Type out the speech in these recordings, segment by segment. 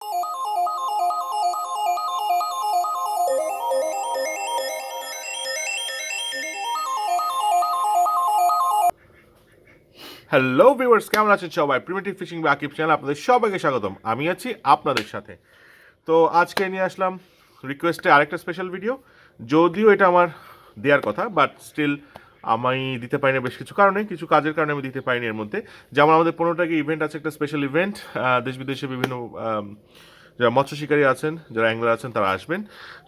Hello viewers, কেমন আছেন সবাই? প্রিমিটিভ ফিশিং বা আকিব চ্যানেল আপনাদের সবাইকে স্বাগতম। আমি আছি আপনাদের সাথে। তো আজকে নিয়ে আসলাম রিকোয়েস্টে আরেকটা স্পেশাল ভিডিও। যদিও এটা আমার দেওয়ার কথা, বাট স্টিল আমি দিতে পারি না বেশ কিছু কারণে, কিছু কাজের কারণে আমি দিতে পারিনি এর মধ্যে। যেমন আমাদের 15 তারিখে ইভেন্ট আছে, একটা স্পেশাল ইভেন্ট। দেশ বিদেশে বিভিন্ন যারা মৎস্য শিকারী আছেন, যারা অ্যাঙ্গলার আছেন, তারা আসবেন।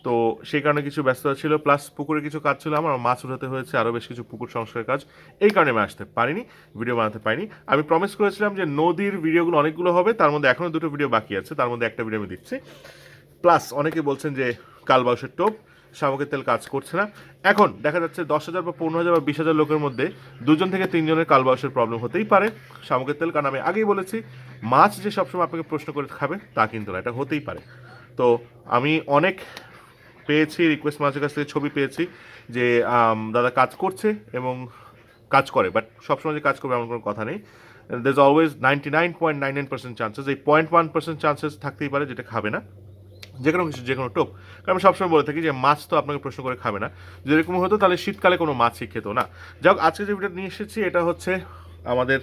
তো সেই কারণে কিছু ব্যস্ততা ছিল, প্লাস পুকুরে কিছু কাজ ছিল, আমার মাছ উঠাতে হয়েছে, আরও বেশ কিছু পুকুর সংস্কারের কাজ। এই কারণে আমি আসতে পারিনি, ভিডিও বানাতে পারিনি। আমি প্রমিস করেছিলাম যে নদীর ভিডিওগুলো অনেকগুলো হবে, তার মধ্যে এখনও দুটো ভিডিও বাকি আছে, তার মধ্যে একটা ভিডিও আমি দিচ্ছি। প্লাস অনেকে বলছেন যে কালবাউসের টোপ, শামুকের তেল কাজ করছে না। এখন দেখা যাচ্ছে 10,000 বা 15,000 বা 20,000 লোকের মধ্যে 2জন থেকে 3জনের কালবাউসের প্রবলেম হতেই পারে শামুকের তেল, কারণ আমি আগেই বলেছি মাছ যে সবসময় আপনাকে প্রশ্ন করে খাবে তা কিন্তু না, এটা হতেই পারে। তো আমি অনেক পেয়েছি রিকোয়েস্ট, মাছের কাছ থেকে ছবি পেয়েছি যে দাদা কাজ করছে এবং কাজ করে, বাট সবসময় যে কাজ করবে এমন কোনো কথা নেই। দের ইজ অলওয়েজ 99.99% চান্সেস, এই 0.1% চান্সেস থাকতেই পারে যেটা খাবে না, যে কোনো কিছু, যে কোনো টোপ। কারণ আমি সবসময় বলে থাকি যে মাছ তো আপনাকে প্রশ্ন করে খাবে না। যদি এরকম হতো তাহলে শীতকালে কোনো মাছই খেত না। যাই হোক, আজকে যে ভিডিও নিয়ে এসেছি এটা হচ্ছে আমাদের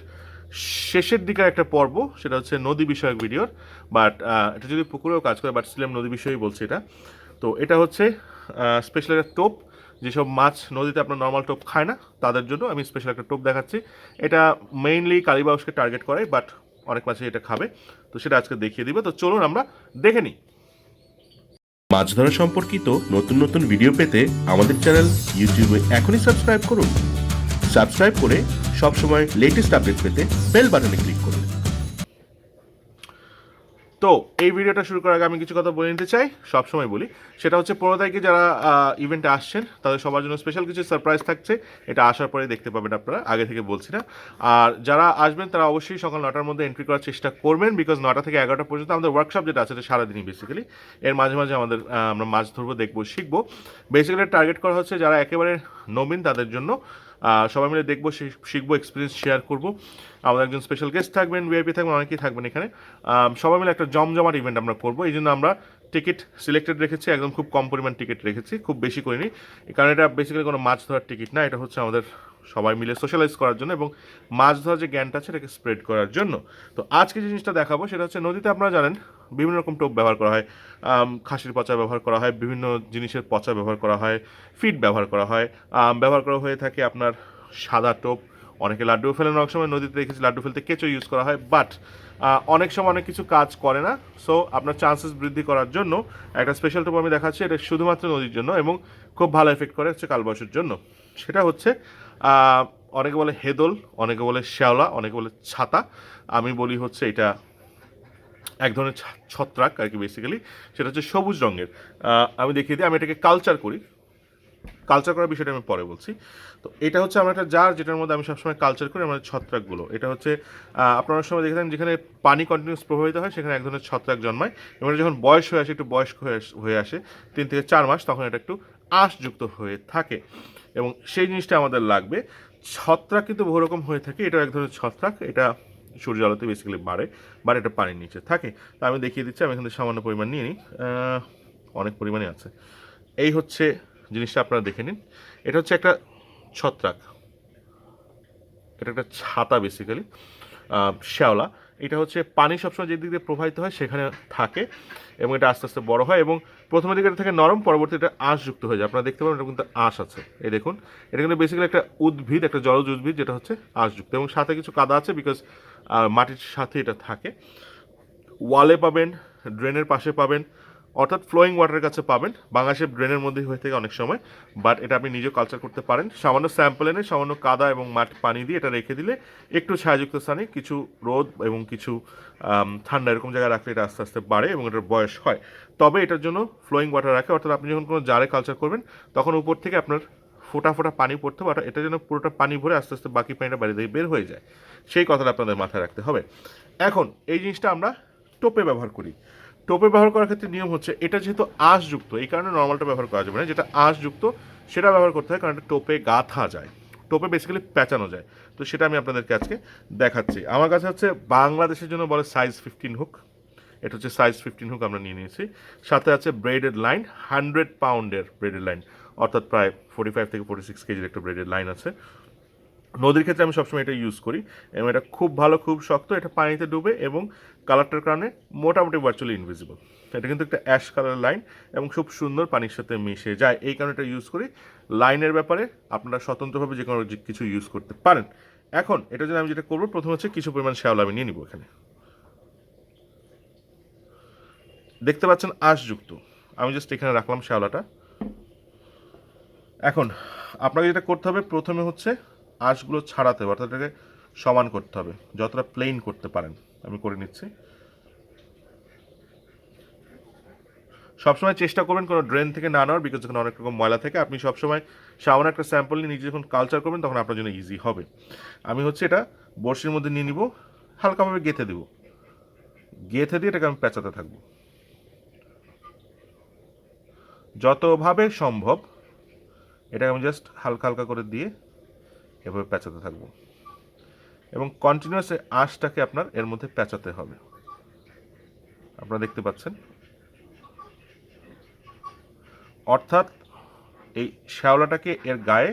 শেষের দিকের একটা পর্ব, সেটা হচ্ছে নদী বিষয়ক ভিডিওর। বাট এটা যদি পুকুরেও কাজ করে, বাট স্টিল নদী বিষয়ই বলছি এটা। তো এটা হচ্ছে স্পেশাল একটা টোপ, যেসব মাছ নদীতে আপনার নর্মাল টোপ খায় না তাদের জন্য আমি স্পেশাল একটা টোপ দেখাচ্ছি। এটা মেইনলি কালীবাউসকে টার্গেট করে, বাট অনেক মাছই এটা খাবে। তো সেটা আজকে দেখিয়ে দিবে। তো চলুন আমরা দেখে নিই। মাছ ধরা সম্পর্কিত নতুন নতুন ভিডিও পেতে আমাদের চ্যানেল ইউটিউবে এখনই সাবস্ক্রাইব করুন। সাবস্ক্রাইব করে সবসময় লেটেস্ট আপডেট পেতে বেল বাটনে ক্লিক করুন। তো এই ভিডিওটা শুরু করার আগে আমি কিছু কথা বলে নিতে চাই, সবসময় বলি। সেটা হচ্ছে 15 তারিখে যারা ইভেন্টে আসছেন তাদের সবার জন্য স্পেশাল কিছু সারপ্রাইজ থাকছে। এটা আসার পরে দেখতে পাবেন আপনারা, আগে থেকে বলছি না। আর যারা আসবেন তারা অবশ্যই সকাল 9টার মধ্যে এন্ট্রি করার চেষ্টা করবেন, বিকজ 9টা থেকে 11টা পর্যন্ত আমাদের ওয়ার্কশপ যেটা আছে, এটা সারাদিনই বেসিক্যালি। এর মাঝে মাঝে আমাদের আমরা মাছ ধরবো, দেখবো, শিখবো। বেসিক্যালি টার্গেট করা হচ্ছে যারা একেবারে নবীন তাদের জন্য। সবাই মিলে দেখবো, শিখবো, এক্সপিরিয়েন্স শেয়ার করবো। আমাদের একজন স্পেশাল গেস্ট থাকবেন, ভিআইপি থাকবেন, অনেকেই থাকবেন এখানে। সবাই মিলে একটা জমজমাট ইভেন্ট আমরা করবো। এই জন্য আমরা টিকিট সিলেক্টেড রেখেছি, একদম খুব কম পরিমাণ টিকিট রেখেছি, খুব বেশি করিনি। কারণ এটা বেসিক্যালি কোনো মাছ ধরার টিকিট না, এটা হচ্ছে আমাদের সবাই মিলে সোশ্যালাইজ করার জন্য এবং মাছ ধরার যে জ্ঞানটা আছে এটাকে স্প্রেড করার জন্য। তো আজকে যে জিনিসটা দেখাবো সেটা হচ্ছে নদীতে আপনারা জানেন বিভিন্ন রকম টোপ ব্যবহার করা হয়। খাসির পচা ব্যবহার করা হয়, বিভিন্ন জিনিসের পচা ব্যবহার করা হয়, ফিড ব্যবহার করা হয়, ব্যবহার করা হয়ে থাকে আপনার সাদা টোপ। অনেকে লাড্ডু ফেলেন, অনেক সময় নদীতে দেখেছি লাড্ডু ফেলতে কেঁচো ইউজ করা হয়, বাট অনেক সময় অনেক কিছু কাজ করে না। সো আপনার চান্সেস বৃদ্ধি করার জন্য একটা স্পেশাল টোপ আমি দেখাচ্ছি, এটা শুধুমাত্র নদীর জন্য এবং খুব ভালো এফেক্ট করে হচ্ছে কালবাউসের জন্য। সেটা হচ্ছে অনেকে বলে হেদল, অনেকে বলে শ্যাওলা, অনেকে বলে ছাতা। আমি বলি হচ্ছে এটা এক ধরনের ছত্রাক আর কি বেসিক্যালি। সেটা হচ্ছে সবুজ রঙের। আমি দেখিয়ে দিই, আমি এটাকে কালচার করি। কালচার করার বিষয়টা আমি পরে বলছি। তো এটা হচ্ছে আমার একটা জার, যেটার মধ্যে আমি সবসময় কালচার করি আমার ছত্রাকগুলো। এটা হচ্ছে আপনারা সময় দেখেছেন যেখানে পানি কন্টিনিউস প্রবাহিত হয় সেখানে এক ধরনের ছত্রাক জন্মায়, এবং এটা যখন বয়স হয়ে আসে, একটু বয়স্ক হয়ে আসে 3 থেকে 4 মাস, তখন এটা একটু আঁশযুক্ত হয়ে থাকে এবং সেই জিনিসটা আমাদের লাগবে। ছত্রাক কিন্তু বহু রকম হয়ে থাকে, এটা এক ধরনের ছত্রাক। এটা সূর্য আলোতে বেসিক্যালি বাড়ে এটা পানির নিচে থাকে। তা আমি দেখিয়ে দিচ্ছি, আমি এখান থেকে সামান্য পরিমাণ নিয়ে নিই, অনেক পরিমাণে আছে। এই হচ্ছে জিনিসটা, আপনারা দেখে নিন। এটা হচ্ছে একটা ছত্রাক, এটা একটা ছাতা বেসিক্যালি, শ্যাওলা। এটা হচ্ছে পানি সবসময় যেদিক দিয়ে প্রবাহিত হয় সেখানে থাকে এবং এটা আস্তে আস্তে বড় হয় এবং প্রথমের দিকে এটা থেকে নরম, পরবর্তী এটা আঁশযুক্ত হয়ে যায়। আপনারা দেখতে পাবেন এটা কিন্তু আঁশ আছে, এই দেখুন। এটা কিন্তু বেসিক্যালি একটা উদ্ভিদ, একটা জলজ উদ্ভিদ, যেটা হচ্ছে আঁশযুক্ত এবং সাথে কিছু কাদা আছে, বিকজ মাটির সাথে এটা থাকে। ওয়ালে পাবেন, ড্রেনের পাশে পাবেন, অর্থাৎ ফ্লোয়িং ওয়াটারের কাছে পাবেন। বাংলাদেশের ড্রেনের মধ্যেই হয়ে থাকে অনেক সময়, বাট এটা আপনি নিজেও কালচার করতে পারেন। সামান্য স্যাম্পল এনে সামান্য কাদা এবং পানি দিয়ে এটা রেখে দিলে একটু ছায়াযুক্ত স্থানে, কিছু রোদ এবং কিছু ঠান্ডা এরকম জায়গায় রাখলে এটা আস্তে আস্তে বাড়ে এবং এটার বয়স হয়। তবে এটার জন্য ফ্লোয়িং ওয়াটার রাখে, অর্থাৎ আপনি যখন কোনো জারে কালচার করবেন তখন উপর থেকে আপনার ফোটা ফোটা পানি পড়তে হবে, এটা যেন পুরোটা পানি ভরে আস্তে আস্তে বাকি পানিটা বাইরে দিয়ে বের হয়ে যায়, সেই কথাটা আপনাদের মাথায় রাখতে হবে। এখন এই জিনিসটা আমরা টোপে ব্যবহার করি। টোপে ব্যবহার করার ক্ষেত্রে নিয়ম হচ্ছে, এটা যেহেতু আঁশযুক্ত এই কারণে নর্মালটা ব্যবহার করা যাবে না, যেটা আঁশযুক্ত সেটা ব্যবহার করতে হয়, কারণ এটা টোপে গাঁথা যায়, টোপে বেসিক্যালি পেঁচানো যায়। তো সেটা আমি আপনাদেরকে আজকে দেখাচ্ছি। আমার কাছে হচ্ছে বাংলাদেশের জন্য বলে সাইজ 15 হুক। এটা হচ্ছে সাইজ 15 হুক আমরা নিয়ে নিয়েছি। সাথে আছে ব্রেডেড লাইন, 100 পাউন্ডের ব্রেডেড লাইন, অর্থাৎ প্রায় 45 থেকে 46 কেজির একটা ব্রেডেড লাইন আছে। নদীর ক্ষেত্রে আমি সবসময় এটা ইউজ করি এবং এটা খুব ভালো, খুব শক্ত, এটা পানিতে ডুবে এবং কালারটার কারণে মোটামুটি ভার্চুয়ালি ইনভিজিবল। এটা কিন্তু একটা অ্যাশ কালার লাইন এবং খুব সুন্দর পানির সাথে মিশে যায়, এই কারণে এটা ইউজ করি। লাইনের ব্যাপারে আপনারা স্বতন্ত্রভাবে যে কোনো কিছু ইউজ করতে পারেন। এখন এটা যদি আমি যেটা করবো, প্রথম হচ্ছে কিছু পরিমাণ শ্যাওলা আমি নিয়ে নিব। এখানে দেখতে পাচ্ছেন আঁশযুক্ত, আমি জাস্ট এখানে রাখলাম শ্যাওলাটা। এখন আপনাকে যেটা করতে হবে, প্রথমে হচ্ছে আঁশগুলো ছাড়াতে হবে, অর্থাৎ এটাকে সমান করতে হবে, যতটা প্লেন করতে পারেন। আমি করে নিচ্ছি। সবসময় চেষ্টা করবেন কোনো ড্রেন থেকে না নেওয়ার, বিকজ যখন অনেক রকম ময়লা থেকে, আপনি সবসময় সামান্য একটা স্যাম্পল নিয়ে নিজে যখন কালচার করবেন তখন আপনার জন্য ইজি হবে। আমি হচ্ছে এটা বড়শির মধ্যে নিয়ে নিব, হালকাভাবে গেঁথে দেব, গেঁথে দিয়ে এটাকে আমি পেঁচাতে থাকবো যতভাবে সম্ভব। এটাকে আমি জাস্ট হালকা হালকা করে দিয়ে এভাবে পেঁচাতে থাকবো এবং কন্টিনিউয়াস আঁশটাকে আপনার এর মধ্যে পেঁচাতে হবে। আপনারা দেখতে পাচ্ছেন, অর্থাৎ এই শ্যাওলাটাকে এর গায়ে,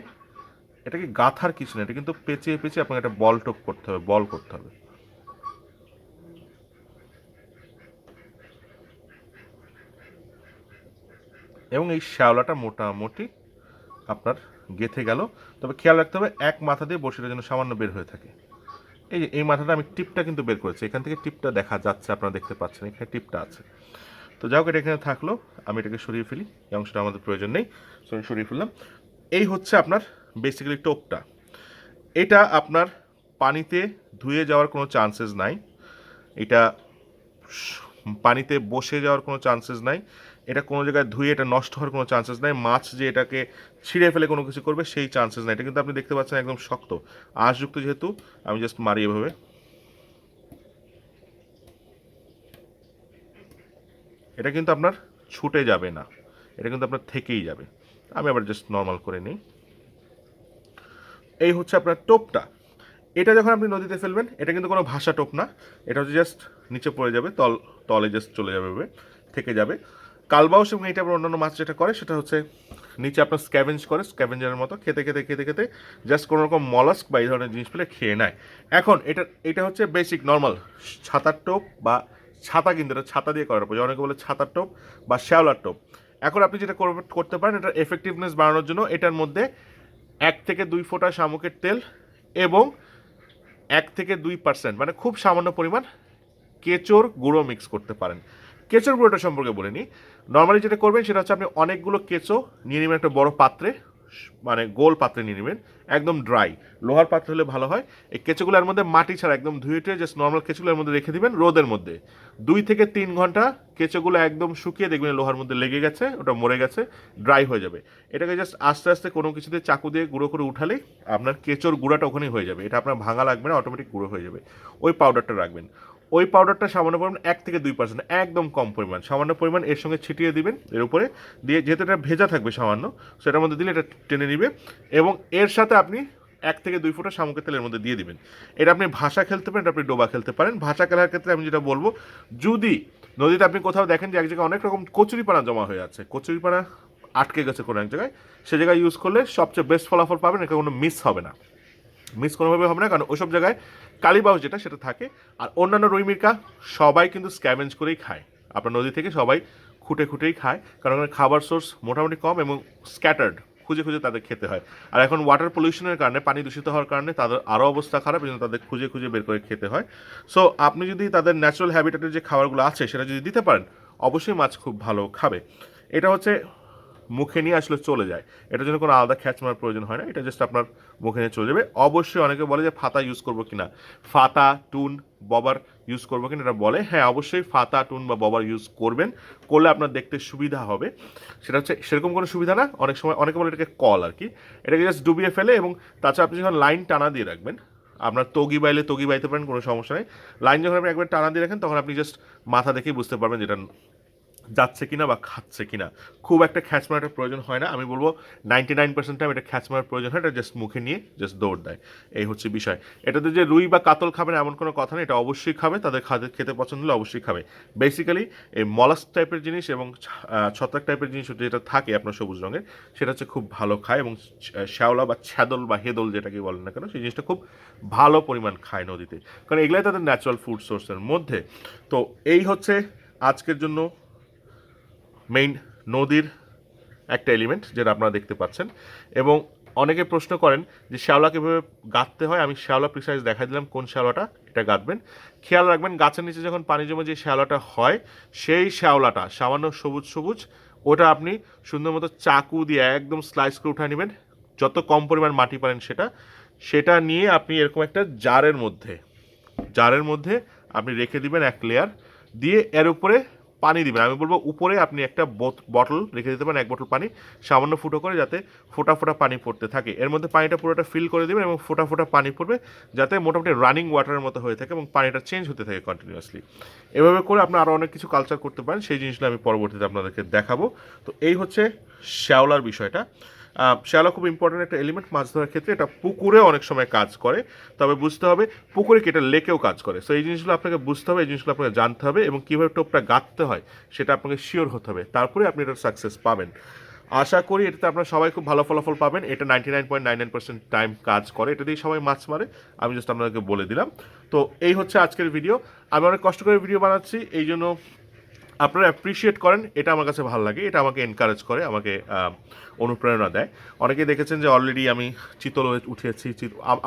এটাকে গাঁথার কিছু না, এটা কিন্তু পেঁচিয়ে পেঁচিয়ে আপনাকে একটা বল টোপ করতে হবে, বল করতে হবে। এবং এই শ্যাওলাটা মোটামুটি আপনার গেঁথে গেল। তবে খেয়াল রাখতে হবে এক মাথা দিয়ে বড়শিটা যেন সামান্য বের হয়ে থাকে। এই যে এই মাথাটা আমি টিপটা কিন্তু বের করেছি, এখান থেকে টিপটা দেখা যাচ্ছে, আপনারা দেখতে পাচ্ছেন এখানে টিপটা আছে। তো যাই হোক, এটা এখানে থাকলো, আমি এটাকে সরিয়ে ফেলি, এই অংশটা আমাদের প্রয়োজন নেই, সরিয়ে ফেললাম। এই হচ্ছে আপনার বেসিক্যালি টোপটা। এটা আপনার পানিতে ধুয়ে যাওয়ার কোনো চান্সেস নাই, এটা পানিতে বসে যাওয়ার কোনো চান্সেস নাই, এটা কোনো জায়গায় ধুয়ে এটা নষ্ট হওয়ার কোনো চান্সেস নাই, মাছ যে এটাকে ছিঁড়ে ফেলে কোনো কিছু করবে সেই চান্সেস নাই। এটা কিন্তু আপনি দেখতে পাচ্ছেন একদম শক্ত আঁশযুক্ত, যেহেতু আমি জাস্ট মারি এভাবে, এটা কিন্তু আপনার ছুটে যাবে না, এটা কিন্তু আপনার থেকেই যাবে। আমি আবার জাস্ট নর্মাল করে নিই। এই হচ্ছে আপনার টোপটা। এটা যখন আপনি নদীতে ফেলবেন, এটা কিন্তু কোনো ভাষা টোপ না, এটা হচ্ছে জাস্ট নিচে পড়ে যাবে, তলে জাস্ট চলে যাবে, থেকে যাবে। কালবাউস এবং এটা আবার অন্যান্য মাছ যেটা করে সেটা হচ্ছে নিচে আপনার স্ক্যাভেঞ্জ করে, স্ক্যাভেঞ্জারের মতো খেতে খেতে খেতে খেতে জাস্ট কোনো রকম মলাস্ক বা এই ধরনের জিনিস পেলে খেয়ে নেয়। এখন এটা হচ্ছে বেসিক নর্মাল ছাতার টোপ, বা ছাতা, কিন্তু এটা ছাতা দিয়ে করার পর অনেকে বলে ছাতার টোপ বা শ্যাওলার টোপ। এখন আপনি যেটা করতে পারেন, এটার এফেক্টিভনেস বাড়ানোর জন্য এটার মধ্যে 1 থেকে 2 ফোঁটা শামুকের তেল এবং 1 থেকে 2% মানে খুব সামান্য পরিমাণ কেঁচোর গুঁড়ো মিক্স করতে পারেন। কেঁচোর গুঁড়োটা সম্পর্কে বলে নিই। নর্মালি যেটা করবেন সেটা হচ্ছে আপনি অনেকগুলো কেঁচো নিয়ে নেবেন একটা বড় পাত্রে, মানে গোল পাত্রে নিয়ে নেবেন, একদম ড্রাই, লোহার পাত্র হলে ভালো হয়। এই কেঁচোগুলোর মধ্যে মাটি ছাড়া একদম ধুয়ে টুয়ে জাস্ট নর্মাল কেঁচোগুলোর মধ্যে রেখে দিবেন রোদের মধ্যে 2 থেকে 3 ঘন্টা। কেঁচোগুলো একদম শুকিয়ে দেখবেন লোহার মধ্যে লেগে গেছে, ওটা মরে গেছে, ড্রাই হয়ে যাবে। এটাকে জাস্ট আস্তে আস্তে কোনো কিছুতে চাকু দিয়ে গুঁড়ো করে উঠালেই আপনার কেঁচোর গুঁড়াটা ওখানেই হয়ে যাবে। এটা আপনার ভাঙা লাগবে না, অটোমেটিক গুঁড়ো হয়ে যাবে। ওই পাউডারটা রাখবেন, ওই পাউডারটা সামান্য পরিমাণ 1 থেকে 2%, একদম কম পরিমাণ, সামান্য পরিমাণ এর সঙ্গে ছিটিয়ে দিবেন এর উপরে দিয়ে, যেহেতু এটা ভেজা থাকবে সামান্য, সেটার মধ্যে দিলে এটা টেনে নিবে। এবং এর সাথে আপনি 1 থেকে 2 ফোঁটা শামুকের তেলের মধ্যে দিয়ে দিবেন। এটা আপনি ভাষা খেলতে পারেন, এটা আপনি ডোবা খেলতে পারেন। ভাষা খেলার ক্ষেত্রে আমি যেটা বলবো, যদি নদীতে আপনি কোথাও দেখেন যে এক জায়গায় অনেক রকম কচুরিপানা জমা হয়ে আছে, কচুরিপানা আটকে গেছে কোনো এক জায়গায়, সে জায়গায় ইউজ করলে সবচেয়ে বেস্ট ফলাফল পাবেন, এটা কোনো মিস হবে না, মিস কোনোভাবে হবে না, কারণ ওইসব জায়গায় কালীবাউস যেটা সেটা থাকে। আর অন্যান্য রুই মিরকা সবাই কিন্তু স্ক্যাভেঞ্জ করেই খায়, আপনার নদী থেকে সবাই খুঁটে খুঁটেই খায়, কারণ ওখানে খাবার সোর্স মোটামুটি কম এবং স্ক্যাটার্ড, খুঁজে খুঁজে তাদের খেতে হয়। আর এখন ওয়াটার পলিউশনের কারণে, পানি দূষিত হওয়ার কারণে তাদের আরও অবস্থা খারাপ, এই জন্য তাদের খুঁজে খুঁজে বের করে খেতে হয়। সো আপনি যদি তাদের ন্যাচারাল হ্যাবিটেটের যে খাবারগুলো আছে সেটা যদি দিতে পারেন, অবশ্যই মাছ খুব ভালো খাবে। এটা হচ্ছে মুখে নিয়ে আসলে চলে যায়, এটার জন্য কোনো আলাদা খ্যাচ মারার প্রয়োজন হয় না, এটা জাস্ট আপনার মুখে নিয়ে চলে যাবে। অবশ্যই অনেকে বলে যে ফাতা ইউজ করবো কিনা, ফাতা, টুন, ববার ইউজ করবো কিনা, এটা বলে। হ্যাঁ, অবশ্যই ফাতা, টুন বা ববার ইউজ করবেন, করলে আপনার দেখতে সুবিধা হবে। সেটা হচ্ছে সেরকম কোনো সুবিধা না, অনেক সময় অনেকে বলে এটাকে কল আর কি, এটাকে জাস্ট ডুবিয়ে ফেলে। এবং তাছাড়া আপনি যখন লাইন টানা দিয়ে রাখবেন, আপনার তগি বাইলে তগি বাইতে পারেন, কোনো সমস্যা নেই। লাইন যখন আপনি একবার টানা দিয়ে রাখেন, তখন আপনি জাস্ট মাথা দেখেই বুঝতে পারবেন যেটা যাচ্ছে কিনা বা খাচ্ছে কিনা। খুব একটা খ্যাঁচ মারার প্রয়োজন হয় না, আমি বলবো 99% টাইম এটা খ্যাঁচ মারার প্রয়োজন হয়, এটা জাস্ট মুখে নিয়ে জাস্ট দৌড় দেয়, এই হচ্ছে বিষয়। এটাতে যে রুই বা কাতল খাবে না এমন কোনো কথা নেই, এটা অবশ্যই খাবে, তাদের খেতে পছন্দ হলে অবশ্যই খাবে। বেসিক্যালি এই মলাস্ক টাইপের জিনিস এবং ছত্রাক টাইপের জিনিস যেটা থাকে আপনার সবুজ রঙের, সেটা হচ্ছে খুব ভালো খায়, এবং শ্যাওলা বা ছ্যাদল বা হেদল যেটাকে বলেন না কেন, সেই জিনিসটা খুব ভালো পরিমাণ খায় নদীতে, কারণ এগুলাই তাদের ন্যাচারাল ফুড সোর্সের মধ্যে। তো এই হচ্ছে আজকের জন্য মেইন নদীর একটা এলিমেন্ট যেটা আপনারা দেখতে পাচ্ছেন। এবং অনেকে প্রশ্ন করেন যে শ্যাওলা কীভাবে গাঁথতে হয়, আমি শ্যাওলা প্রিসাইজ দেখাই দিলাম কোন শ্যাওলাটা এটা গাঁথবেন। খেয়াল রাখবেন গাছের নিচে যখন পানি জমে যে শ্যাওলাটা হয়, সেই শ্যাওলাটা সামান্য সবুজ সবুজ, ওটা আপনি সুন্দর মতো চাকু দিয়ে একদম স্লাইস করে উঠে নেবেন, যত কম পরিমাণ মাটি পারেন সেটা নিয়ে আপনি এরকম একটা জারের মধ্যে আপনি রেখে দিবেন এক লেয়ার দিয়ে, এর উপরে পানি দিবেন। আমি বলবো উপরে আপনি একটা বটল রেখে দিতে পারেন, 1 বটল পানি সামান্য ফুটো করে, যাতে ফোটা ফোটা পানি পড়তে থাকে, এর মধ্যে পানিটা পুরোটা ফিল করে দেবেন এবং ফোটা ফোটা পানি পড়বে, যাতে মোটামুটি রানিং ওয়াটারের মতো হয়ে থাকে এবং পানিটা চেঞ্জ হতে থাকে কন্টিনিউয়াসলি। এভাবে করে আপনি আরও অনেক কিছু কালচার করতে পারেন, সেই জিনিসগুলো আমি পরবর্তীতে আপনাদেরকে দেখাবো। তো এই হচ্ছে শ্যাওলার বিষয়টা। শ্যাওলা খুব ইম্পর্টেন্ট একটা এলিমেন্ট মাছ ধরার ক্ষেত্রে, এটা পুকুরে অনেক সময় কাজ করে, তবে বুঝতে হবে পুকুরে কি এটা লেকেও কাজ করে। সো এই জিনিসগুলো আপনাকে বুঝতে হবে, এই জিনিসগুলো আপনাকে জানতে হবে, এবং কীভাবে টোপটা গাঁথতে হয় সেটা আপনাকে শিওর হতে হবে, তারপরে আপনি এটার সাকসেস পাবেন। আশা করি এটাতে আপনারা সবাই খুব ভালো ফলাফল পাবেন। এটা 99.99% টাইম কাজ করে, এটা দিয়ে সবাই মাছ মারে, আমি জাস্ট আপনাদেরকে বলে দিলাম। তো এই হচ্ছে আজকের ভিডিও। আমি অনেক কষ্ট করে ভিডিও বানাচ্ছি, এই জন্য আপনারা অ্যাপ্রিসিয়েট করেন, এটা আমার কাছে ভালো লাগে, এটা আমাকে এনকারেজ করে, আমাকে অনুপ্রেরণা দেয়। অনেকে দেখেছেন যে অলরেডি আমি চিতল উঠিয়েছি,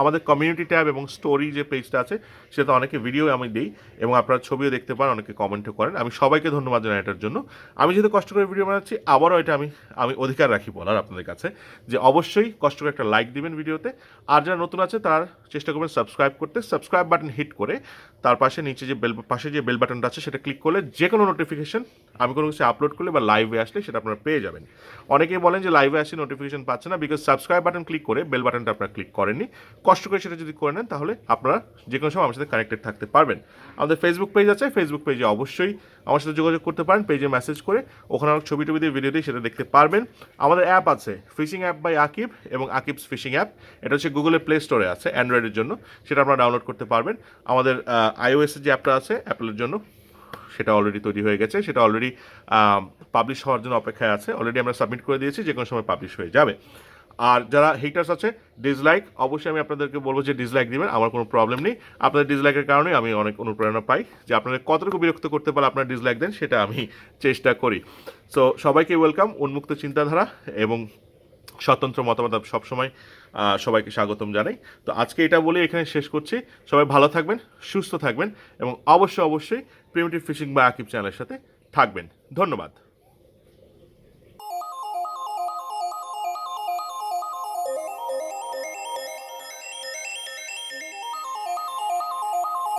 আমাদের কমিউনিটি ট্যাব এবং স্টোরি যে পেজটা আছে সেটা অনেকে ভিডিও আমি দিই, এবং আপনারা ছবিও দেখতে পান, অনেকে কমেন্টও করেন, আমি সবাইকে ধন্যবাদ জানাই এটার জন্য। আমি যেহেতু কষ্ট করে ভিডিও বানাচ্ছি, আবারও এটা আমি অধিকার রাখি বলার আপনাদের কাছে যে অবশ্যই কষ্ট করে একটা লাইক দিবেন ভিডিওতে, আর যারা নতুন আছে তারা চেষ্টা করবেন সাবস্ক্রাইব করতে, সাবস্ক্রাইব বাটন হিট করে তার পাশে নিচে যে বেল বাটনটা আছে সেটা ক্লিক করলে যে কোনো নোটিফিকেশন আমি কোনো কিছু আপলোড করলে বা লাইভে আসলে সেটা আপনারা পেয়ে যাবেন। অনেকেই বলেন যে লাইভে আসে নোটিফিকেশন পাচ্ছে না, বিকজ সাবস্ক্রাইব বাটন ক্লিক করে বেল বাটনটা আপনারা ক্লিক করেননি। কষ্ট করে সেটা যদি করে নেন তাহলে আপনারা যে কোনো সময় আমার সাথে কানেক্টেড থাকতে পারবেন। আমাদের ফেসবুক পেজ আছে, ফেসবুক পেজে অবশ্যই আমার সাথে যোগাযোগ করতে পারেন, পেজে মেসেজ করে, ওখানে অনেক ছবি টবি দিয়ে ভিডিও দিয়ে সেটা দেখতে পারবেন। আমাদের অ্যাপ আছে ফিশিং অ্যাপ বাই আকিব এবং আকিবস ফিশিং অ্যাপ, এটা হচ্ছে গুগলের প্লে স্টোরে আছে অ্যান্ড্রয়েডের জন্য, সেটা আপনারা ডাউনলোড করতে পারবেন। আমাদের আইওএসের যে অ্যাপটা আছে অ্যাপেলের জন্য, সেটা অলরেডি তৈরি হয়ে গেছে, সেটা অলরেডি পাবলিশ হওয়ার জন্য অপেক্ষায় আছে, অলরেডি আমরা সাবমিট করে দিয়েছি, যে কোনো সময় পাবলিশ হয়ে যাবে। আর যারা হেটার্স আছে ডিসলাইক, অবশ্যই আমি আপনাদেরকে বলবো যে ডিসলাইক দিবেন, আমার কোনো প্রবলেম নেই। আপনাদের ডিসলাইকের কারণে আমি অনেক অনুপ্রেরণা পাই, যে আপনাদের কতটুকু বিরক্ত করতে পারলে আপনারা ডিসলাইক দেন সেটা আমি চেষ্টা করি। সো সবাইকে ওয়েলকাম, উন্মুক্ত চিন্তাধারা এবং স্বতন্ত্র মতামত সবসময় সবাইকে স্বাগতম জানাই। তো আজকে এটা বলে এখানে শেষ করছি। সবাই ভালো থাকবেন, সুস্থ থাকবেন, এবং অবশ্যই প্রিমিটিভ ফিশিং বা আকিব চ্যানেলের সাথে থাকবেন। ধন্যবাদ।